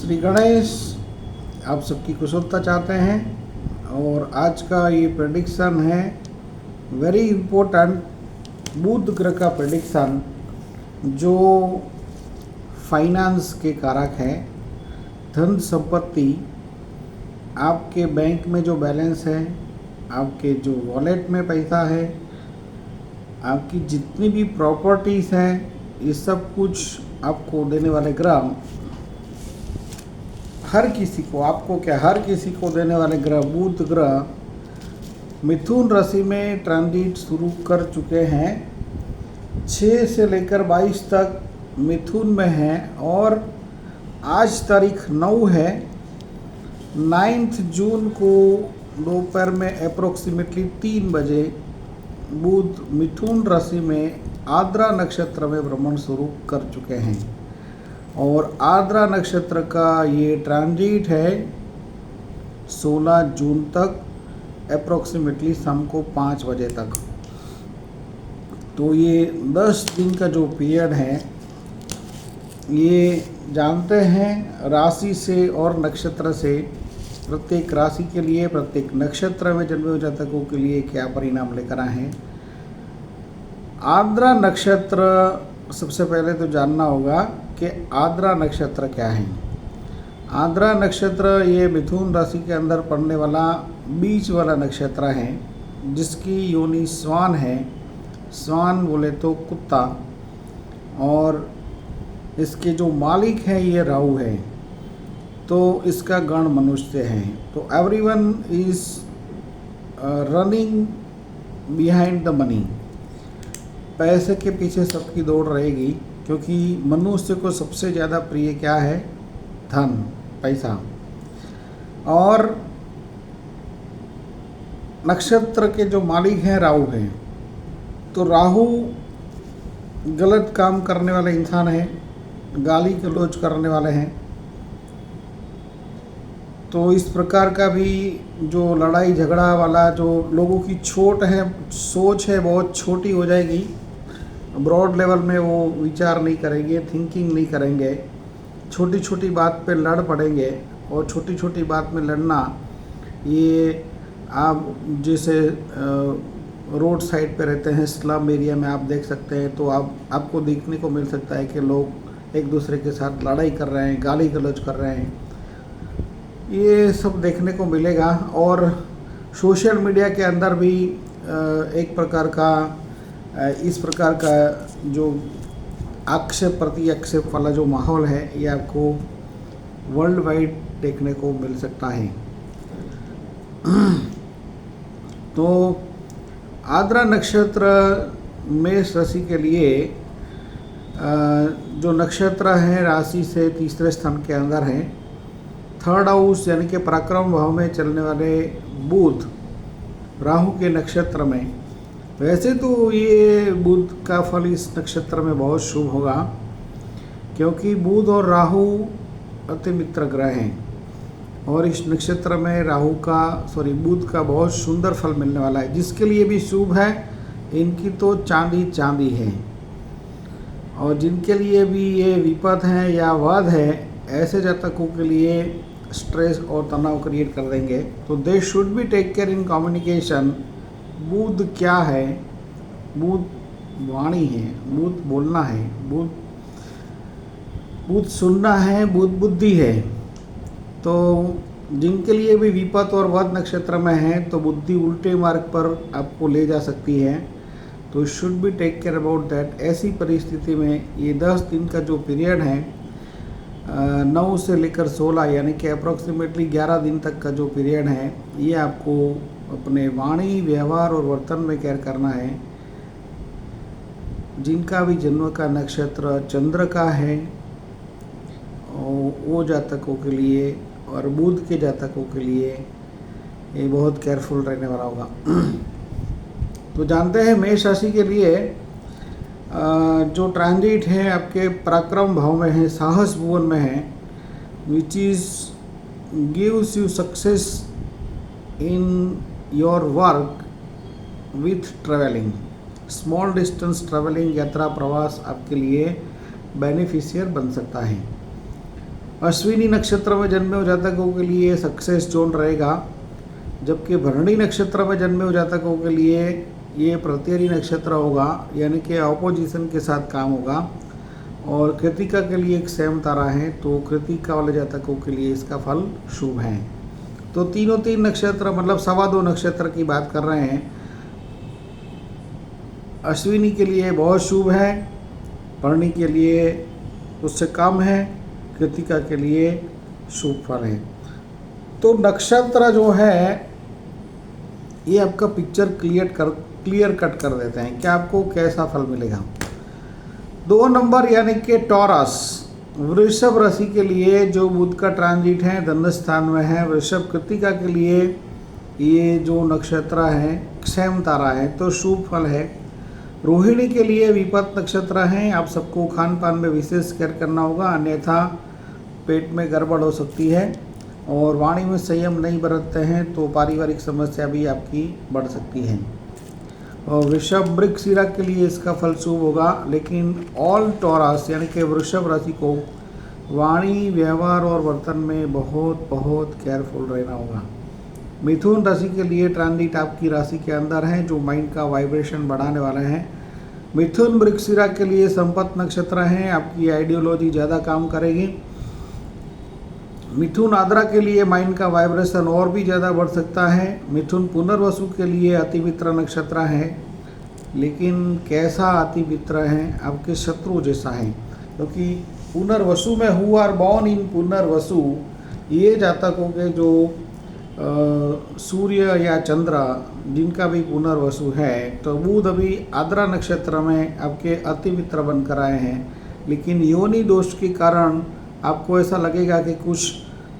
श्री गणेश आप सबकी कुशलता चाहते हैं और आज का ये प्रेडिक्शन है वेरी इम्पोर्टेंट बुध ग्रह का प्रेडिक्शन जो फाइनेंस के कारक है। धन संपत्ति, आपके बैंक में जो बैलेंस है, आपके जो वॉलेट में पैसा है, आपकी जितनी भी प्रॉपर्टीज़ हैं, ये सब कुछ आपको देने वाले ग्रह हर किसी को, आपको क्या हर किसी को देने वाले ग्रह बुध ग्रह मिथुन राशि में ट्रांजिट शुरू कर चुके हैं। 6 से लेकर 22 तक मिथुन में है और आज तारीख 9 है। 9 जून को दोपहर में अप्रोक्सीमेटली 3 बजे बुध मिथुन राशि में आर्द्रा नक्षत्र में भ्रमण शुरू कर चुके हैं और आर्द्रा नक्षत्र का ये ट्रांजिट है 16 जून तक अप्रोक्सीमेटली शाम को 5 बजे तक। तो ये 10 दिन का जो पीरियड है, ये जानते हैं राशि से और नक्षत्र से प्रत्येक राशि के लिए, प्रत्येक नक्षत्र में जन्मे हुए जातकों के लिए क्या परिणाम लेकर आए हैं। आर्द्रा नक्षत्र, सबसे पहले तो जानना होगा कि आर्द्रा नक्षत्र क्या है। आर्द्रा नक्षत्र ये मिथुन राशि के अंदर पड़ने वाला बीच वाला नक्षत्र है जिसकी योनि स्वान है। स्वान बोले तो कुत्ता, और इसके जो मालिक हैं ये राहु है, तो इसका गण मनुष्य है। तो everyone is running behind the money, पैसे के पीछे सबकी दौड़ रहेगी, क्योंकि मनुष्य को सबसे ज़्यादा प्रिय क्या है? धन, पैसा। और नक्षत्र के जो मालिक हैं राहु हैं, तो राहु गलत काम करने वाले इंसान हैं, गाली गलौज करने वाले हैं। तो इस प्रकार का भी जो लड़ाई झगड़ा वाला जो लोगों की सोच है बहुत छोटी हो जाएगी। ब्रॉड लेवल में वो विचार नहीं करेंगे, थिंकिंग नहीं करेंगे, छोटी छोटी बात पे लड़ पड़ेंगे। और छोटी छोटी बात में लड़ना, ये आप जैसे रोड साइड पे रहते हैं, स्लम एरिया में आप देख सकते हैं, तो आपको देखने को मिल सकता है कि लोग एक दूसरे के साथ लड़ाई कर रहे हैं, गाली गलौज कर रहे हैं, ये सब देखने को मिलेगा। और सोशल मीडिया के अंदर भी एक प्रकार का इस प्रकार का जो आक्षेप प्रति आक्षेप वाला जो माहौल है, ये आपको वर्ल्ड वाइड देखने को मिल सकता है। तो आर्द्रा नक्षत्र मेष राशि के लिए जो नक्षत्र है राशि से तीसरे स्थान के अंदर है। 3rd हाउस यानी कि पराक्रम भाव में चलने वाले बुध राहु के नक्षत्र में, वैसे तो ये बुध का फल इस नक्षत्र में बहुत शुभ होगा, क्योंकि बुध और राहु अति मित्र ग्रह हैं और इस नक्षत्र में बुध का बहुत सुंदर फल मिलने वाला है। जिसके लिए भी शुभ है, इनकी तो चांदी है, और जिनके लिए भी ये विपद है या वध है, ऐसे जातकों के लिए स्ट्रेस और तनाव क्रिएट कर देंगे। तो they should be take care in communication. Budh क्या है? बुध वाणी है, बुध बोलना है, बुध सुनना है, बुध बुद्धि है। तो जिनके लिए भी विपत और वध नक्षत्र में है, तो बुद्धि उल्टे मार्ग पर आपको ले जा सकती है। तो should be take care about that. ऐसी परिस्थिति में ये 10 दिन का जो पीरियड है, 9 से लेकर 16 यानी कि अप्रोक्सीमेटली 11 दिन तक का जो पीरियड है, ये आपको अपने वाणी, व्यवहार और वर्तन में केयर करना है। जिनका भी जन्म का नक्षत्र चंद्र का है, वो जातकों के लिए और बुध के जातकों के लिए ये बहुत केयरफुल रहने वाला होगा। तो जानते हैं मेष राशि के लिए जो ट्रांजिट है आपके पराक्रम भाव में है, साहस भुवन में है, which is gives you success in your work with travelling. Small distance travelling, यात्रा प्रवास आपके लिए बेनिफिशियर बन सकता है। अश्विनी नक्षत्र में जन्मे हुए जातकों के लिए सक्सेस जोन रहेगा, जबकि भरणी नक्षत्र में जन्मे हुए जातकों के लिए ये प्रत्यरी नक्षत्र होगा, यानी कि ऑपोजिशन के साथ काम होगा। और कृतिका के लिए एक सेम तारा है, तो कृतिका वाले जातकों के लिए इसका फल शुभ है। तो तीनों तीन नक्षत्र मतलब 2.25 नक्षत्र की बात कर रहे हैं। अश्विनी के लिए बहुत शुभ है, भरणी के लिए उससे कम है, कृतिका के लिए शुभ फल है। तो नक्षत्र जो है ये आपका पिक्चर क्लियर कट कर देते हैं कि आपको कैसा फल मिलेगा। 2 नंबर यानी कि टॉरस, वृषभ राशि के लिए जो बुध का ट्रांजिट है धन स्थान में है। वृषभ कृतिका के लिए ये जो नक्षत्र है क्षैम तारा है, तो शुभ फल है। रोहिणी के लिए विपत नक्षत्र है, आप सबको खान पान में विशेष केयर करना होगा, अन्यथा पेट में गड़बड़ हो सकती है। और वाणी में संयम नहीं बरतते हैं तो पारिवारिक समस्या भी आपकी बढ़ सकती है। और वृषभ मृगशिरा के लिए इसका फल शुभ होगा, लेकिन ऑल टॉरस यानी कि वृषभ राशि को वाणी, व्यवहार और वर्तन में बहुत बहुत केयरफुल रहना होगा। मिथुन राशि के लिए ट्रांजिट आपकी राशि के अंदर है, जो माइंड का वाइब्रेशन बढ़ाने वाला है। मिथुन मृगशिरा के लिए संपत नक्षत्र है, आपकी आइडियोलॉजी ज़्यादा काम करेगी। मिथुन आद्रा के लिए माइंड का वाइब्रेशन और भी ज़्यादा बढ़ सकता है। मिथुन पुनर्वसु के लिए अतिमित्र नक्षत्र है, लेकिन कैसा अतिमित्र है, आपके शत्रु जैसा है, क्योंकि पुनर्वसु में हुआ और बॉर्न इन पुनर्वसु ये जातकों के जो सूर्य या चंद्र जिनका भी पुनर्वसु है, तो बुध अभी आद्रा नक्षत्र में आपके अतिमित्र बनकर आए हैं, लेकिन योनि दोष के कारण आपको ऐसा लगेगा कि कुछ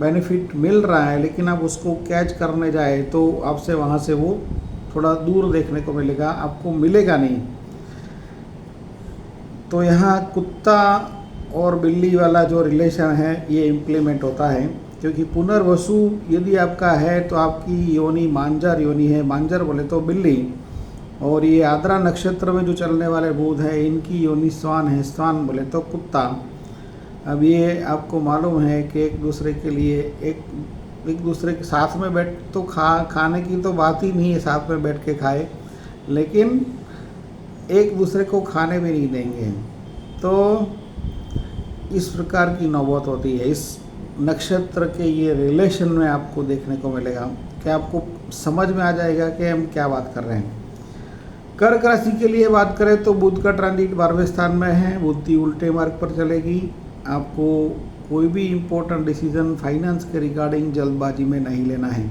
बेनिफिट मिल रहा है, लेकिन आप उसको कैच करने जाए तो आपसे वहाँ से वो थोड़ा दूर देखने को मिलेगा, आपको मिलेगा नहीं। तो यहाँ कुत्ता और बिल्ली वाला जो रिलेशन है ये इम्प्लीमेंट होता है, क्योंकि पुनर्वसु यदि आपका है तो आपकी योनि मांजर योनि है, मांजर बोले तो बिल्ली, और ये आद्रा नक्षत्र में जो चलने वाले बुध है इनकी योनि स्वान है, स्वान बोले तो कुत्ता। अब ये आपको मालूम है कि एक दूसरे के लिए एक दूसरे के साथ में बैठ तो खाने की तो बात ही नहीं है, साथ में बैठ के खाए, लेकिन एक दूसरे को खाने भी नहीं देंगे। तो इस प्रकार की नौबत होती है। इस नक्षत्र के ये रिलेशन में आपको देखने को मिलेगा कि आपको समझ में आ जाएगा कि हम क्या बात कर रहे हैं। कर्क राशि के लिए बात करें तो बुध का ट्रांजिट 12वें स्थान में है, बुद्धि उल्टे मार्ग पर चलेगी। आपको कोई भी इम्पोर्टेंट डिसीजन फाइनेंस के रिगार्डिंग जल्दबाजी में नहीं लेना है।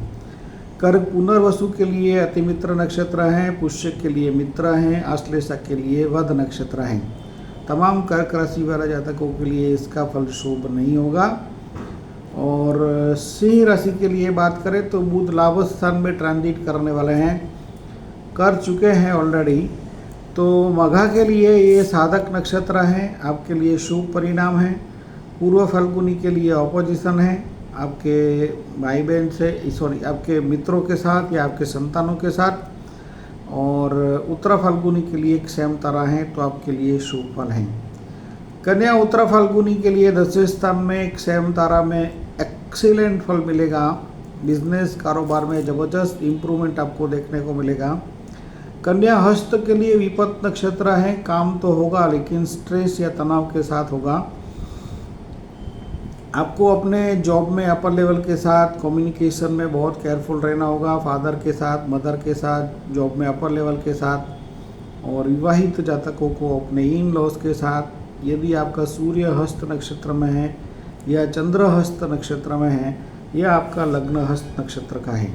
कर्क पुनर्वसु के लिए अतिमित्र नक्षत्र हैं, पुष्य के लिए मित्र हैं, आश्लेषा के लिए वध नक्षत्र हैं। तमाम कर्क राशि वाले जातकों के लिए इसका फल शुभ नहीं होगा। और सिंह राशि के लिए बात करें तो बुध लाभ स्थान में ट्रांजिट करने वाले हैं, कर चुके हैं ऑलरेडी। तो मघा के लिए ये साधक नक्षत्र है, आपके लिए शुभ परिणाम है। पूर्व फाल्गुनी के लिए ऑपोजिशन है, आपके भाई बहन से सॉरी आपके मित्रों के साथ या आपके संतानों के साथ। और उत्तरा फाल्गुनी के लिए एक सेम तारा है, तो आपके लिए शुभ फल है। कन्या उत्तरा फाल्गुनी के लिए 10वें स्थान में एक सेम तारा में एक्सीलेंट फल मिलेगा। बिजनेस कारोबार में ज़बरदस्त इम्प्रूवमेंट आपको देखने को मिलेगा। कन्या हस्त के लिए विपत नक्षत्र है, काम तो होगा लेकिन स्ट्रेस या तनाव के साथ होगा। आपको अपने जॉब में अपर लेवल के साथ कम्युनिकेशन में बहुत केयरफुल रहना होगा, फादर के साथ, मदर के साथ, जॉब में अपर लेवल के साथ। और विवाहित जातकों को अपने इन लॉस के साथ, यदि आपका सूर्य हस्त नक्षत्र में है या चंद्र हस्त नक्षत्र में है या आपका लग्न हस्त नक्षत्र का है,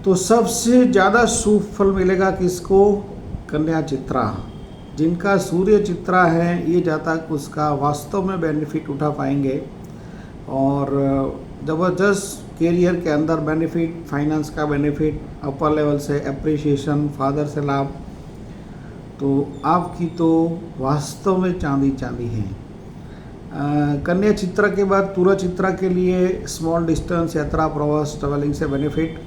तो सबसे ज़्यादा शुभ फल मिलेगा किसको? कन्या चित्रा। जिनका सूर्य चित्रा है ये जातक उसका वास्तव में बेनिफिट उठा पाएंगे और ज़बरदस्त कैरियर के अंदर बेनिफिट, फाइनेंस का बेनिफिट, अपर लेवल से अप्रिसिएशन, फादर से लाभ। तो आपकी तो वास्तव में चांदी चांदी है। कन्या चित्रा के बाद तुला चित्रा के लिए स्मॉल डिस्टेंस यात्रा, प्रवास, ट्रैवलिंग से बेनिफिट।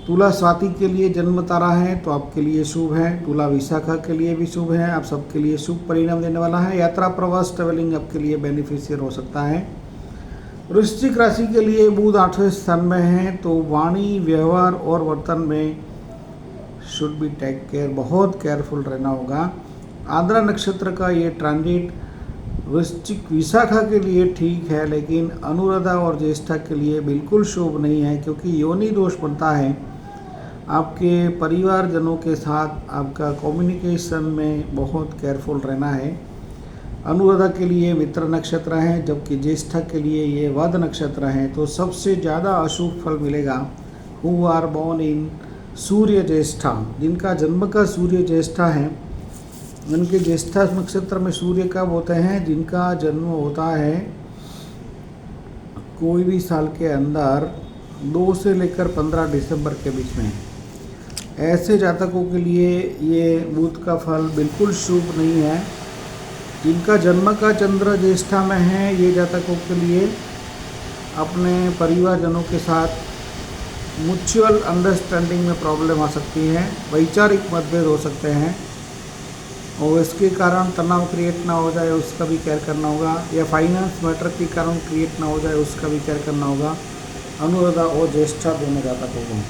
तुला स्वाति के लिए जन्म तारा है तो आपके लिए शुभ है। तुला विशाखा के लिए भी शुभ है, आप सबके लिए शुभ परिणाम देने वाला है। यात्रा, प्रवास, ट्रेवलिंग आपके लिए बेनिफिशियल हो सकता है। वृश्चिक राशि के लिए बुध 8वें स्थान में है तो वाणी, व्यवहार और वर्तन में शुड बी टेक केयर, बहुत केयरफुल रहना होगा। आद्रा नक्षत्र का ये ट्रांजिट वृश्चिक विशाखा के लिए ठीक है, लेकिन अनुराधा और ज्येष्ठा के लिए बिल्कुल शुभ नहीं है, क्योंकि योनि दोष बनता है। आपके परिवारजनों के साथ आपका कम्युनिकेशन में बहुत केयरफुल रहना है। अनुराधा के लिए मित्र नक्षत्र है, जबकि ज्येष्ठा के लिए ये वध नक्षत्र है। तो सबसे ज़्यादा अशुभ फल मिलेगा हु आर बोर्न इन सूर्य ज्येष्ठा, जिनका जन्म का सूर्य ज्येष्ठा है। उनके ज्येष्ठा नक्षत्र में सूर्य कब होते हैं? जिनका जन्म होता है कोई भी साल के अंदर 2 से लेकर 15 दिसंबर के बीच में। ऐसे जातकों के लिए ये बुध का फल बिल्कुल शुभ नहीं है। जिनका जन्म का चंद्र ज्येष्ठा में है, ये जातकों के लिए अपने परिवारजनों के साथ म्यूचुअल अंडरस्टैंडिंग में प्रॉब्लम आ सकती है, वैचारिक मतभेद हो सकते हैं और इसके कारण तनाव क्रिएट ना हो जाए उसका भी केयर करना होगा, या फाइनेंस मैटर के कारण क्रिएट ना हो जाए उसका भी केयर करना होगा अनुराधा और ज्येष्ठा दोनों जातकों को।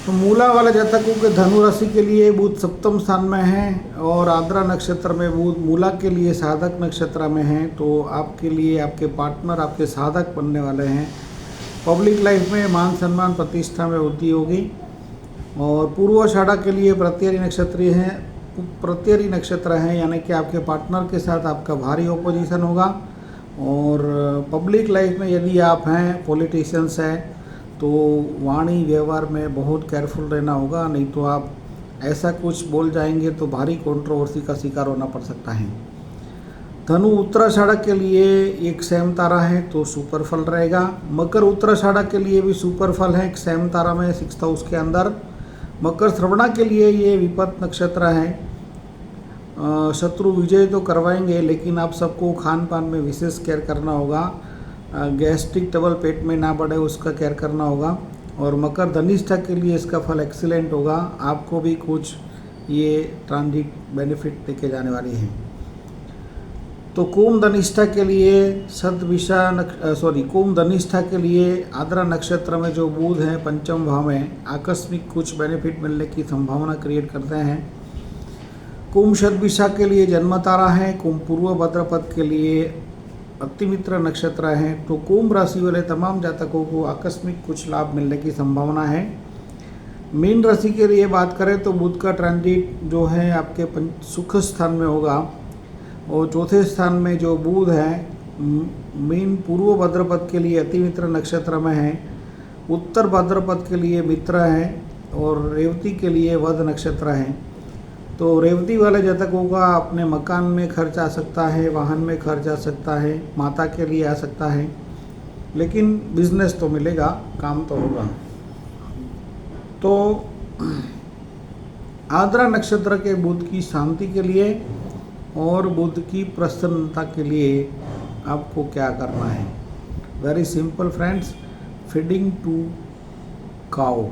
तो मूला वाले जातकों के धनु राशि के लिए बुध 7वें स्थान में है और आद्रा नक्षत्र में बुध मूला के लिए साधक नक्षत्र में है। तो आपके लिए आपके पार्टनर आपके साधक बनने वाले हैं। पब्लिक लाइफ में मान सम्मान प्रतिष्ठा में वृद्धि होगी। और पूर्वाषाढ़ा के लिए प्रत्यरी नक्षत्र है, यानी कि आपके पार्टनर के साथ आपका भारी ओपोजिशन होगा। और पब्लिक लाइफ में यदि आप हैं, पॉलिटिशियंस हैं, तो वाणी व्यवहार में बहुत केयरफुल रहना होगा, नहीं तो आप ऐसा कुछ बोल जाएंगे तो भारी कंट्रोवर्सी का शिकार होना पड़ सकता है। धनु उत्तराषाढ़ा के लिए एक सेम तारा है तो सुपर फल रहेगा। मकर उत्तराषाढ़ा के लिए भी सुपर फल है, एक सेम तारा में 6th हाउस के अंदर। मकर श्रवणा के लिए ये विपत नक्षत्र है। शत्रु विजय तो करवाएंगे, लेकिन आप सबको खान पान में विशेष केयर करना होगा। गैस्ट्रिक ट्रबल पेट में ना बढ़े उसका केयर करना होगा। और मकर धनिष्ठा के लिए इसका फल एक्सीलेंट होगा, आपको भी कुछ ये ट्रांजिट बेनिफिट देके जाने वाली है। तो कुंभ धनिष्ठा के लिए कुंभ धनिष्ठा के लिए आद्रा नक्षत्र में जो बुध है 5वें भाव में आकस्मिक कुछ बेनिफिट मिलने की संभावना क्रिएट करते हैं। कुंभ शतभिषा के लिए जन्म तारा है। कुंभ पूर्व भाद्रपद के लिए अतिमित्र नक्षत्र है। तो कुंभ राशि वाले तमाम जातकों को आकस्मिक कुछ लाभ मिलने की संभावना है। मीन राशि के लिए बात करें तो बुध का ट्रांजिट जो है आपके सुख स्थान में होगा और 4थे स्थान में जो बुध है मीन पूर्व भाद्रपद के लिए अतिमित्र नक्षत्र में है, उत्तर भाद्रपद के लिए मित्र है और रेवती के लिए वध नक्षत्र है। तो रेवती वाले जातकों का अपने मकान में खर्च आ सकता है, वाहन में खर्च आ सकता है, माता के लिए आ सकता है, लेकिन बिजनेस तो मिलेगा, काम तो होगा। तो आद्रा नक्षत्र के बुध की शांति के लिए और बुध की प्रसन्नता के लिए आपको क्या करना है? Very simple friends, feeding to cow,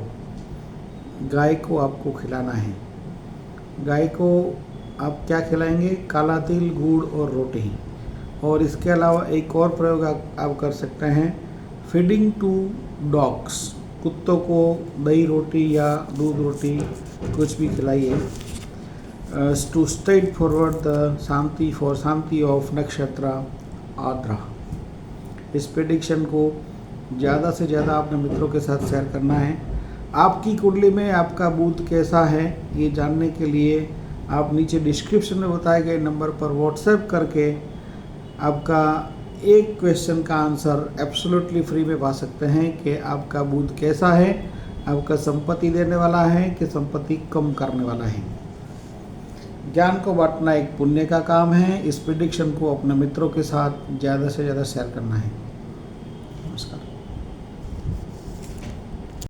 गाय को आपको खिलाना है। गाय को आप क्या खिलाएंगे? काला तिल, गुड़ और रोटी। और इसके अलावा एक और प्रयोग आप कर सकते हैं, फीडिंग टू डॉग्स, कुत्तों को दही रोटी या दूध रोटी कुछ भी खिलाइए। टू स्ट्रेट फॉरवर्ड द शांति ऑफ नक्षत्र आद्रा। इस प्रेडिक्शन को ज़्यादा से ज़्यादा अपने मित्रों के साथ शेयर करना है। आपकी कुंडली में आपका बुध कैसा है ये जानने के लिए आप नीचे डिस्क्रिप्शन में बताए गए नंबर पर व्हाट्सएप करके आपका एक क्वेश्चन का आंसर एब्सोल्युटली फ्री में पा सकते हैं कि आपका बुध कैसा है, आपका संपत्ति देने वाला है कि संपत्ति कम करने वाला है। ज्ञान को बांटना एक पुण्य का काम है। इस प्रेडिक्शन को अपने मित्रों के साथ ज़्यादा से ज़्यादा शेयर करना है।